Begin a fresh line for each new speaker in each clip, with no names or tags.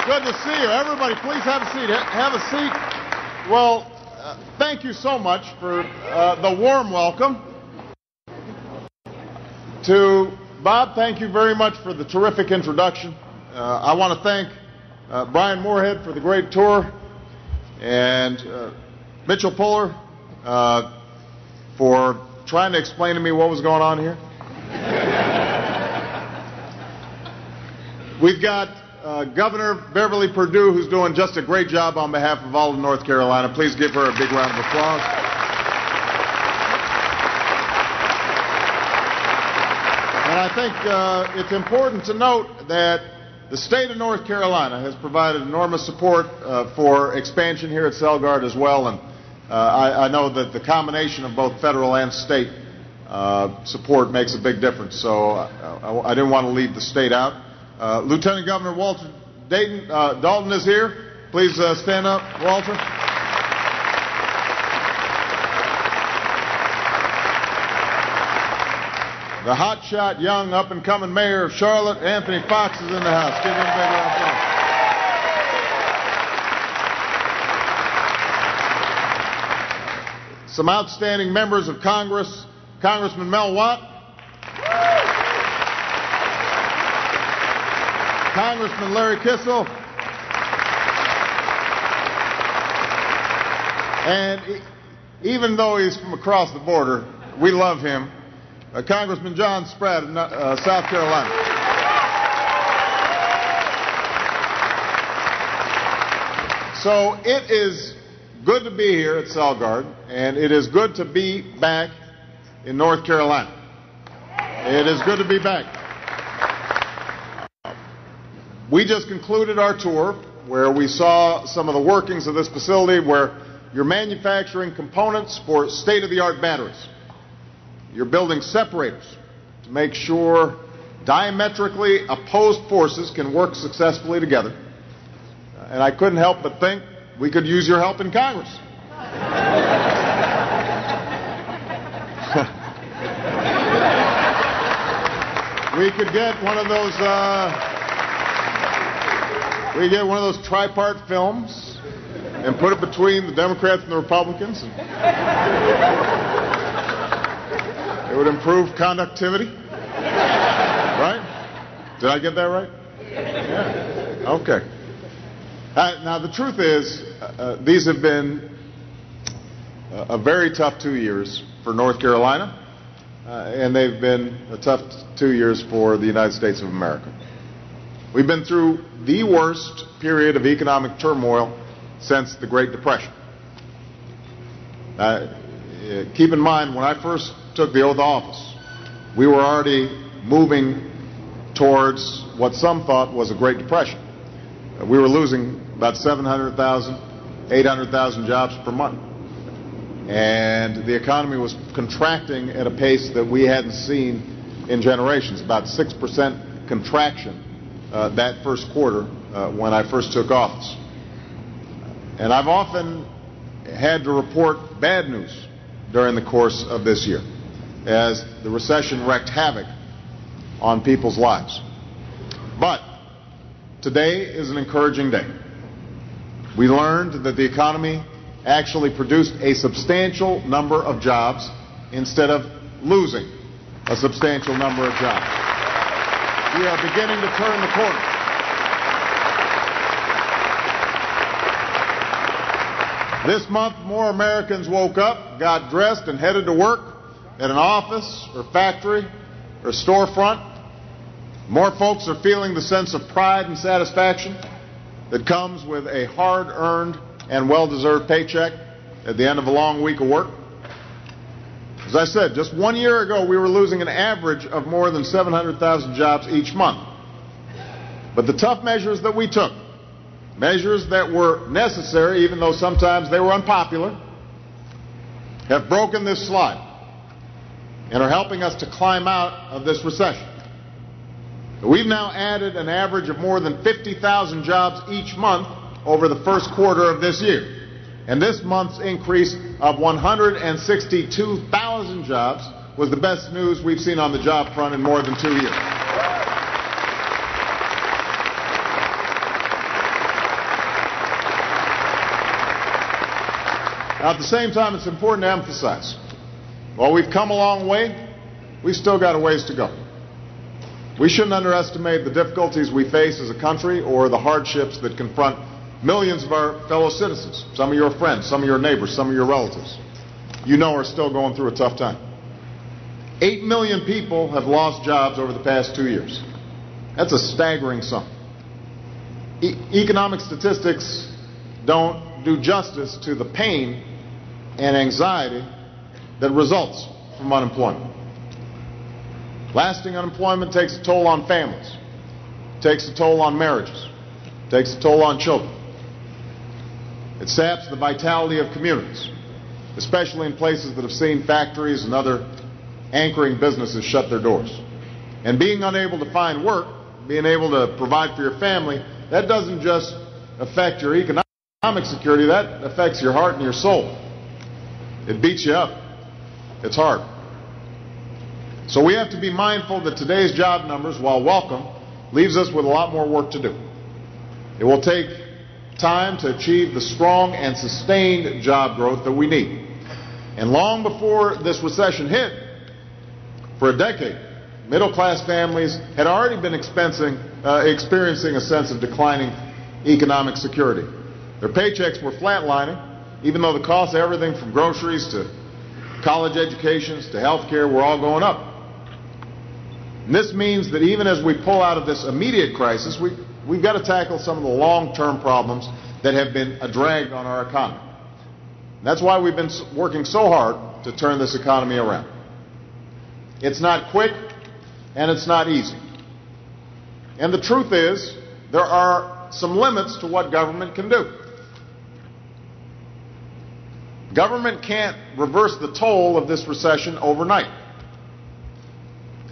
Good to see you. Everybody, please have a seat. Have a seat. Well, thank you so much for the warm welcome. To Bob, thank you very much for the terrific introduction. I want to thank Brian Moorhead for the great tour, and Mitchell Puller for trying to explain to me what was going on here. We've got Governor Beverly Perdue, who's doing just a great job on behalf of all of North Carolina. Please give her a big round of applause. And I think it's important to note that the state of North Carolina has provided enormous support for expansion here at Selgard as well, and I know that the combination of both federal and state support makes a big difference, so I didn't want to leave the state out. Lieutenant Governor Walter Dalton is here. Please stand up, Walter. The hotshot, young, up-and-coming mayor of Charlotte, Anthony Fox, is in the house. Give him a big round of applause. Some outstanding members of Congress. Congressman Mel Watt. Congressman Larry Kissel. And even though he's from across the border, we love him. Congressman John Spratt of South Carolina. So it is good to be here at Selgard, and it is good to be back in North Carolina. It is good to be back. We just concluded our tour where we saw some of the workings of this facility where you're manufacturing components for state-of-the-art batteries. You're building separators to make sure diametrically opposed forces can work successfully together. And I couldn't help but think we could use your help in Congress. We could get one of those tripart films and put it between the Democrats and the Republicans. It would improve conductivity. Right? Did I get that right? Yeah. Okay. Now, the truth is, these have been a very tough 2 years for North Carolina, and they've been a tough 2 years for the United States of America. We've been through the worst period of economic turmoil since the Great Depression. Keep in mind, when I first took the oath of office, we were already moving towards what some thought was a Great Depression. We were losing about 700,000, 800,000 jobs per month. And the economy was contracting at a pace that we hadn't seen in generations, about 6% contraction that first quarter when I first took office. And I've often had to report bad news during the course of this year, as the recession wreaked havoc on people's lives. But today is an encouraging day. We learned that the economy actually produced a substantial number of jobs instead of losing a substantial number of jobs. We are beginning to turn the corner. This month, more Americans woke up, got dressed, and headed to work at an office or factory or storefront. More folks are feeling the sense of pride and satisfaction that comes with a hard-earned and well-deserved paycheck at the end of a long week of work. As I said, just 1 year ago, we were losing an average of more than 700,000 jobs each month. But the tough measures that we took, measures that were necessary, even though sometimes they were unpopular, have broken this slide and are helping us to climb out of this recession. We've now added an average of more than 50,000 jobs each month over the first quarter of this year. And this month's increase of 162,000 jobs was the best news we've seen on the job front in more than 2 years. Now, at the same time, it's important to emphasize, while we've come a long way, we've still got a ways to go. We shouldn't underestimate the difficulties we face as a country or the hardships that confront millions of our fellow citizens. Some of your friends, some of your neighbors, some of your relatives, you know, are still going through a tough time. 8 million people have lost jobs over the past 2 years. That's a staggering sum. Economic statistics don't do justice to the pain and anxiety that results from unemployment. Lasting unemployment takes a toll on families, takes a toll on marriages, takes a toll on children. It saps the vitality of communities, especially in places that have seen factories and other anchoring businesses shut their doors. And being unable to find work, being able to provide for your family, that doesn't just affect your economic security, that affects your heart and your soul. It beats you up. It's hard. So we have to be mindful that today's job numbers, while welcome, leaves us with a lot more work to do. It will take time to achieve the strong and sustained job growth that we need. And long before this recession hit, for a decade, middle-class families had already been experiencing a sense of declining economic security. Their paychecks were flatlining, even though the cost of everything from groceries to college educations to health care were all going up. And this means that even as we pull out of this immediate crisis, we've got to tackle some of the long-term problems that have been a drag on our economy. And that's why we've been working so hard to turn this economy around. It's not quick, and it's not easy. And the truth is, there are some limits to what government can do. Government can't reverse the toll of this recession overnight.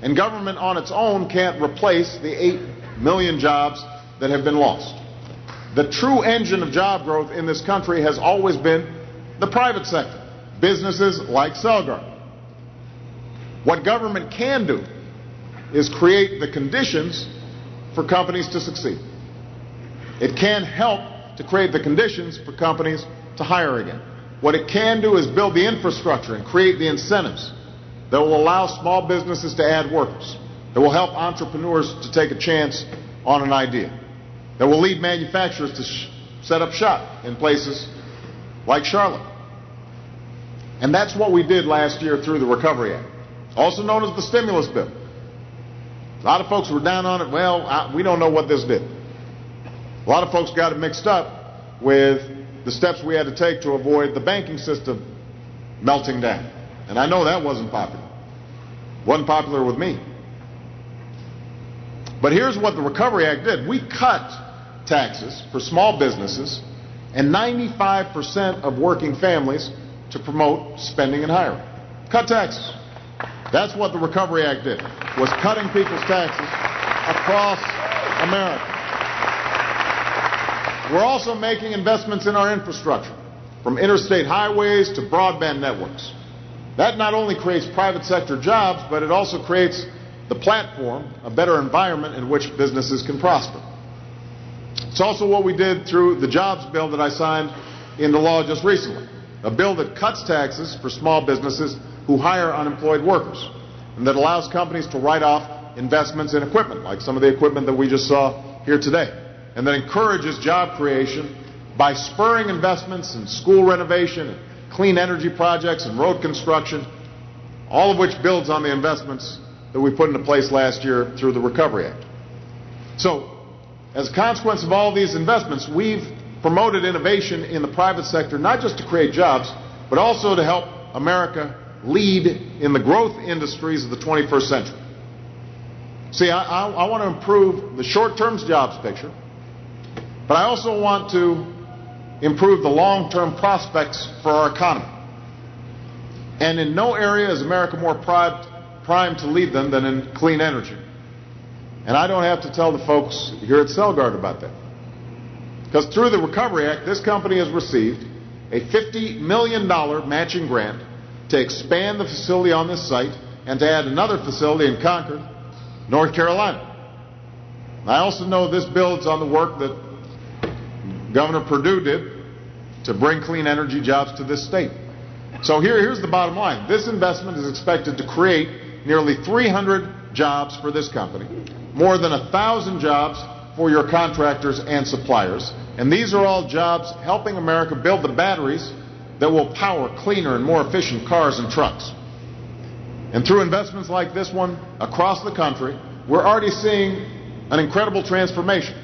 And government on its own can't replace the 8 million jobs that have been lost. The true engine of job growth in this country has always been the private sector, businesses like Celgard. What government can do is create the conditions for companies to succeed. It can help to create the conditions for companies to hire again. What it can do is build the infrastructure and create the incentives that will allow small businesses to add workers, that will help entrepreneurs to take a chance on an idea, that will lead manufacturers to set up shop in places like Charlotte. And that's what we did last year through the Recovery Act, also known as the stimulus bill. A lot of folks were down on it. Well, we don't know what this did. A lot of folks got it mixed up with the steps we had to take to avoid the banking system melting down. And I know that wasn't popular. Wasn't popular with me. But here's what the Recovery Act did. We cut taxes for small businesses and 95% of working families to promote spending and hiring. Cut taxes. That's what the Recovery Act did, was cutting people's taxes across America. We're also making investments in our infrastructure, from interstate highways to broadband networks. That not only creates private sector jobs, but it also creates the platform, a better environment in which businesses can prosper. It's also what we did through the jobs bill that I signed into law just recently, a bill that cuts taxes for small businesses who hire unemployed workers, and that allows companies to write off investments in equipment, like some of the equipment that we just saw here today, and that encourages job creation by spurring investments in school renovation, and clean energy projects, and road construction, all of which builds on the investments that we put into place last year through the Recovery Act. So, as a consequence of all these investments, we've promoted innovation in the private sector, not just to create jobs, but also to help America lead in the growth industries of the 21st century. See, I want to improve the short-term jobs picture, but I also want to improve the long-term prospects for our economy. And in no area is America more primed to lead them than in clean energy. And I don't have to tell the folks here at Celgard about that. Because through the Recovery Act, this company has received a $50 million matching grant to expand the facility on this site and to add another facility in Concord, North Carolina. I also know this builds on the work that Governor Perdue did to bring clean energy jobs to this state. So here's the bottom line. This investment is expected to create nearly 300 jobs for this company, more than 1,000 jobs for your contractors and suppliers, and these are all jobs helping America build the batteries that will power cleaner and more efficient cars and trucks. And through investments like this one across the country, we're already seeing an incredible transformation.